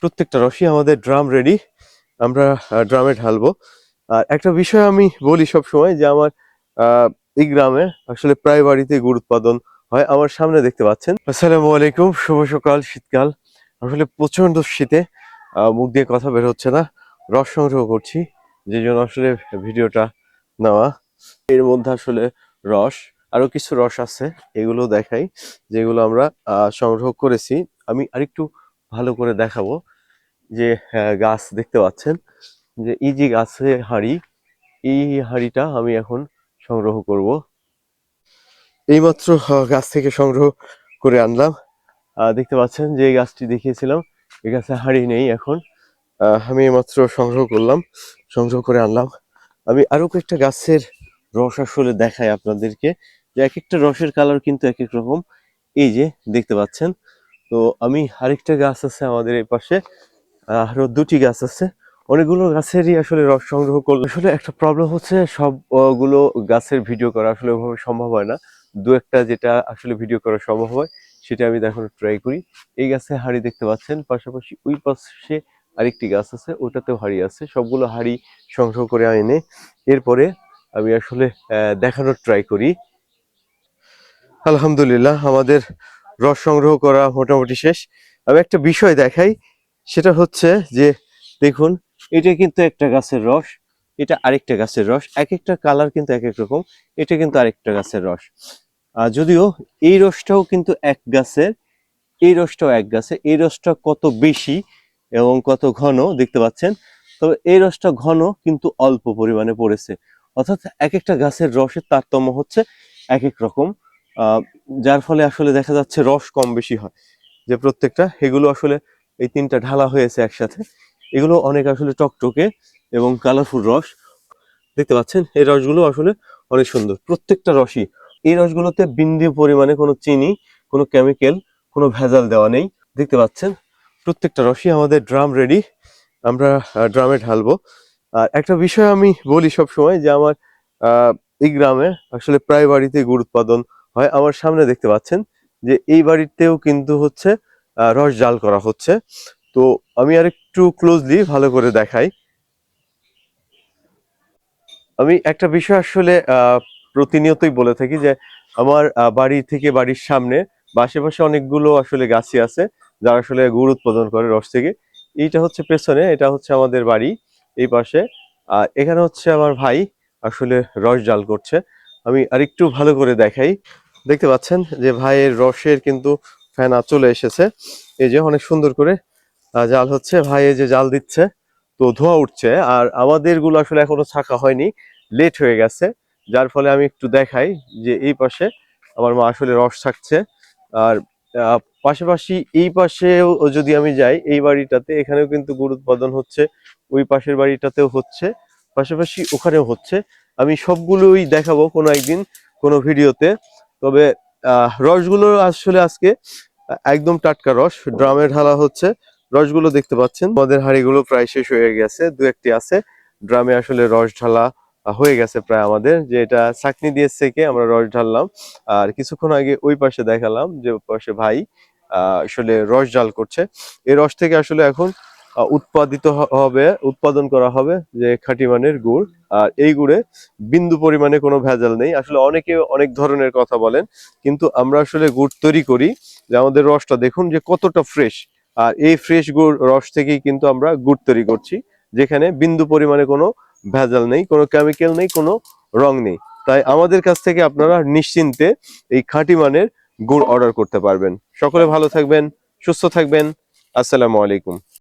প্রত্যেকটা রসই আমাদের ড্রাম রেডি। আমরা ড্রামে ঢালবো। আর একটা বিষয় আমি বলি সব সময় যে আমার এই গ্রামে আসলে প্রায় বাড়িতে গুড় উৎপাদন হয়। আমার সামনে দেখতে পাচ্ছেন। আসসালামু আলাইকুম, শুভ সকাল। শীতকাল, আসলে প্রচন্ড শীতে মুখ দিয়ে কথা বের হচ্ছে না। রস সংগ্রহ করছি, যে জন্য আসলে ভিডিওটা নেওয়া। এর মধ্যে আসলে রস, আরো কিছু রস আছে, এগুলো দেখাই যেগুলো আমরা সংগ্রহ করেছি। আমি আরেকটু ভালো করে দেখাবো। যে গাছ দেখতে পাচ্ছেন, যে এই যে গাছে হাঁড়ি, এই হাঁড়িটা আমি এখন সংগ্রহ করব। এইমাত্র গাছ থেকে সংগ্রহ করে আনলাম। দেখতে পাচ্ছেন যে এই গাছটি দেখিয়েছিলাম, এই গাছে হাঁড়ি নেই এখন। আমি এইমাত্র সংগ্রহ করলাম, সংগ্রহ করে আনলাম। আমি আরো কয়েকটা গাছের রস আসলে দেখাই আপনাদেরকে, যে এক একটা রসের কালার কিন্তু এক এক রকম। এই যে দেখতে পাচ্ছেন। তো আমি আরেকটা গাছ আছে আমাদের এই পাশে, আরো দুটি গাছ আছে। অনেকগুলো গাছেরই আসলে রস সংগ্রহ করলে আসলে একটা প্রবলেম হচ্ছে, সবগুলো গাছের ভিডিও করা আসলে ওইভাবে সম্ভব হয় না। দু একটা যেটা আসলে ভিডিও করা সম্ভব হয় সেটা আমি দেখানোর ট্রাই করি। এই গাছে হাঁড়ি দেখতে পাচ্ছেন, পাশাপাশি ওই পাশে আরেকটি গাছ আছে, ওটাতেও হাঁড়ি আছে। সবগুলো হাঁড়ি সংগ্রহ করে এনে এরপরে আমি আসলে দেখানোর ট্রাই করি। আলহামদুলিল্লাহ, আমাদের রস সংগ্রহ করা মোটামুটি শেষ। আমি একটা বিষয় দেখাই, সেটা হচ্ছে যে দেখুন, এটা কিন্তু একটা গাছের রস, এটা আরেকটা গাছের রস, এক একটা কালার কিন্তু এক এক রকম। এটা কিন্তু আরেকটা গাছের রস। যদিও এই রসটাও কিন্তু এক গাছের, এই রসটাও এক গাছের। এই রসটা কত বেশি এবং কত ঘন দেখতে পাচ্ছেন। তবে এই রসটা ঘন কিন্তু অল্প পরিমাণে পড়েছে। অর্থাৎ এক একটা গাছের রসের তারতম্য হচ্ছে এক এক রকম। যার ফলে আসলে দেখা যাচ্ছে রস কম বেশি হয়। যে প্রত্যেকটা, এগুলো আসলে এই তিনটা ঢালা হয়েছে একসাথে, এগুলো অনেক আসলে টকটকে এবং কালারফুল রস দেখতে পাচ্ছেন। এই রসগুলো আসলে অনেক সুন্দর, প্রত্যেকটা রসই। এই রসগুলোতে বিন্দু পরিমাণে কোনো চিনি, কোনো কেমিক্যাল, কোনো ভেজাল দেওয়া নেই। দেখতে পাচ্ছেন প্রত্যেকটা রসই আমাদের ড্রাম রেডি। আমরা ড্রামে ঢালবো। আর একটা বিষয় আমি বলি সব সময়, যে আমার এই গ্রামে আসলে প্রায় বাড়িতে গুড় উৎপাদন হয়। আমার সামনে দেখতে পাচ্ছেন যে এই বাড়িতেও কিন্তু হচ্ছে রস জাল করা হচ্ছে। তো আমি আর একটু ক্লোজলি ভালো করে দেখাই। আমি একটা বিষয় আসলে প্রতিনিয়তই বলে থাকি, যে আমার বাড়ি থেকে বাড়ির সামনে বা আশেপাশে অনেকগুলো আসলে গাছই আছে যারা আসলে গুড় উৎপাদন করে রস থেকে। এইটা হচ্ছে পেছনে, এটা হচ্ছে আমাদের বাড়ি এই পাশে। আর এখানে হচ্ছে আমার ভাই আসলে রস জাল করছে। আমি আরেকটু ভালো করে দেখাই। দেখতে পাচ্ছেন যে ভাইয়ের রসের কিন্তু ফেনা চলে এসেছে। এই যে অনেক সুন্দর করে জাল হচ্ছে, ভাই এই যে জাল দিচ্ছে, তো ধোঁয়া উঠছে। আর আমাদের গুলো আসলে এখনো ছাকা হয়নি, লেট হয়ে গেছে। যার ফলে আমি একটু দেখাই যে এই পাশে আমার মা আসলে রস ছাকছে। আর পাশাপাশি এই পাশেও যদি আমি যাই, এই বাড়িটাতে, এখানেও কিন্তু গুড় উৎপাদন হচ্ছে, ওই পাশের বাড়িটাতেও হচ্ছে, পাশাপাশি ওখানেও হচ্ছে। আমি সবগুলোই দেখাবো কোনো একদিন কোনো ভিডিওতে। তবে রসগুলো আসলে আজকে একদম টাটকা রস ড্রামে ঢালা হচ্ছে। রসগুলো দেখতে পাচ্ছেন, আমাদের হাঁড়িগুলো প্রায় শেষ হয়ে গেছে, দু একটি আছে। ড্রামে আসলে রস ঢালা হয়ে গেছে প্রায় আমাদের, যে এটা ছাঁকনি দিয়ে সেকে আমরা রস ঢাললাম। আর কিছুক্ষণ আগে ওই পাশে দেখালাম যে ওই পাশে ভাই আসলে রস জাল করছে। এই রস থেকে আসলে এখন উৎপাদন করা হবে যে খাঁটি মানের গুড়। আর এই গুড়ে বিন্দু পরিমাণে কোনো ভেজাল নেই। আসলে অনেকে অনেক ধরনের কথা বলেন, কিন্তু আমরা আসলে গুড় তৈরি করি, যে আমাদের রসটা দেখুন যে কতটা ফ্রেশ। আর এই ফ্রেশ গুড় রস থেকেই কিন্তু আমরা গুড় তৈরি করছি, যেখানে বিন্দু পরিমাণে কোনো ভেজাল নেই, কোনো কেমিক্যাল নেই, কোনো রং নেই। তাই আমাদের কাছ থেকে আপনারা নিশ্চিন্তে এই খাঁটি মানের গুড় অর্ডার করতে পারবেন। সকলে ভালো থাকবেন, সুস্থ থাকবেন। আসসালামু আলাইকুম।